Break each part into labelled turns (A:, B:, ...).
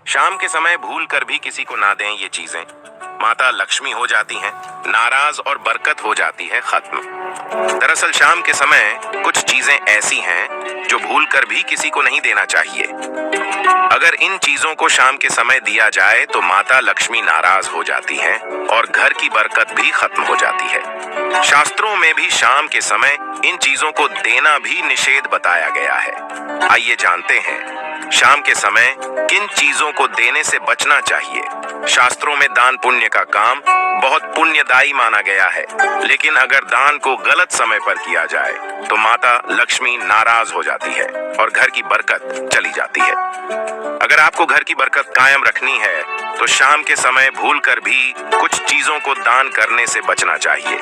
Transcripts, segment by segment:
A: शाम के समय भूल कर भी किसी को ना दें ये चीजें। माता लक्ष्मी हो जाती हैं नाराज और बरकत हो जाती है खत्म। दरअसल शाम के समय कुछ चीजें ऐसी हैं जो भूल कर भी किसी को नहीं देना चाहिए। अगर इन चीजों को शाम के समय दिया जाए तो माता लक्ष्मी नाराज हो जाती हैं और घर की बरकत भी खत्म हो जाती है। शास्त्रों में भी शाम के समय इन चीजों को देना भी निषेध बताया गया है। आइए जानते हैं शाम के समय किन चीजों को देने से बचना चाहिए। शास्त्रों में दान पुण्य का काम बहुत पुण्यदायी माना गया है, लेकिन अगर दान को गलत समय पर किया जाए तो माता लक्ष्मी नाराज हो जाती है और घर की बरकत चली जाती है। अगर आपको घर की बरकत कायम रखनी है तो शाम के समय भूल कर भी कुछ चीजों को दान करने से बचना चाहिए।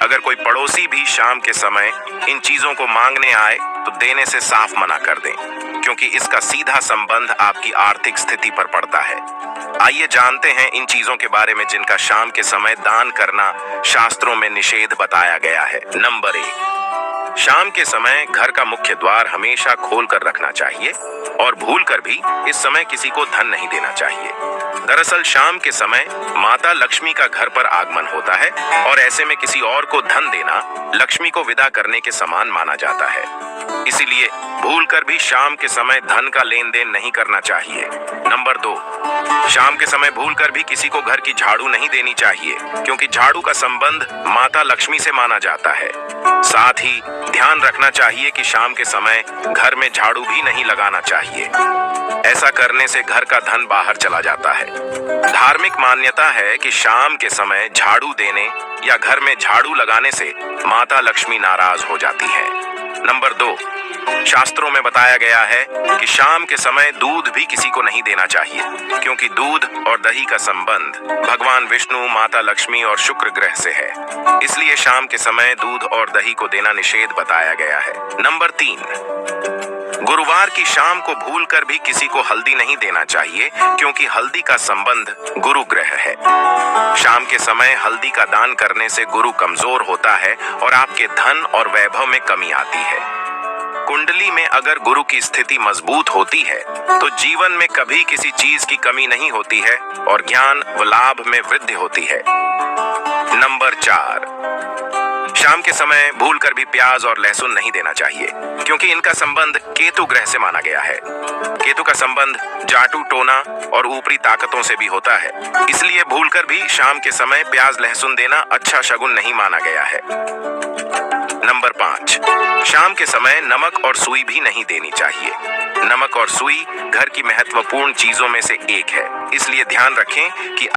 A: अगर कोई पड़ोसी भी शाम के समय इन चीजों को मांगने आए तो देने से साफ मना कर दें, क्योंकि इसका सीधा संबंध आपकी आर्थिक स्थिति पर पड़ता है। आइए जानते हैं इन चीजों के बारे में जिनका शाम के समय दान करना शास्त्रों में निषेध बताया गया है। नंबर 1, शाम के समय घर का मुख्य द्वार हमेशा खोल कर रखना चाहिए और भूल कर भी इस समय किसी को धन नहीं देना चाहिए। दरअसल शाम के समय माता लक्ष्मी का घर पर आगमन होता है और ऐसे में किसी और को धन देना लक्ष्मी को विदा करने के समान माना जाता है। इसीलिए भूल कर भी शाम के समय धन का लेन देन नहीं करना चाहिए। नंबर 2, शाम के समय भूल कर भी किसी को घर की झाड़ू नहीं देनी चाहिए, क्योंकि झाड़ू का संबंध माता लक्ष्मी से माना जाता है। साथ ही ध्यान रखना चाहिए कि शाम के समय घर में झाड़ू भी नहीं लगाना चाहिए। ऐसा करने से घर का धन बाहर चला जाता है। धार्मिक मान्यता है कि शाम के समय झाड़ू देने या घर में झाड़ू लगाने से माता लक्ष्मी नाराज हो जाती है। नंबर 2, शास्त्रों में बताया गया है कि शाम के समय दूध भी किसी को नहीं देना चाहिए, क्योंकि दूध और दही का संबंध भगवान विष्णु, माता लक्ष्मी और शुक्र ग्रह से है। इसलिए शाम के समय दूध और दही को देना निषेध बताया गया है। नंबर 3, गुरुवार की शाम को भूल कर भी किसी को हल्दी नहीं देना चाहिए, क्योंकि हल्दी का संबंध गुरु ग्रह है। शाम के समय हल्दी का दान करने से गुरु कमजोर होता है और आपके धन और वैभव में कमी आती है। कुंडली में अगर गुरु की स्थिति मजबूत होती है तो जीवन में कभी किसी चीज की कमी नहीं होती है और ज्ञान व लाभ में वृद्धि होती है। नंबर 4, शाम के समय भूल कर भी प्याज और लहसुन नहीं देना चाहिए, क्योंकि इनका संबंध केतु ग्रह से माना गया है। केतु का संबंध जाटू टोना और ऊपरी ताकतों से भी होता है। इसलिए भूल कर भी शाम के समय प्याज लहसुन देना अच्छा शगुन नहीं माना गया है। नंबर 5, शाम के समय नमक और सुई भी नहीं देनी चाहिए। नमक और सुई घर की महत्वपूर्ण चीजों में से एक है, इसलिए ध्यान रखें कि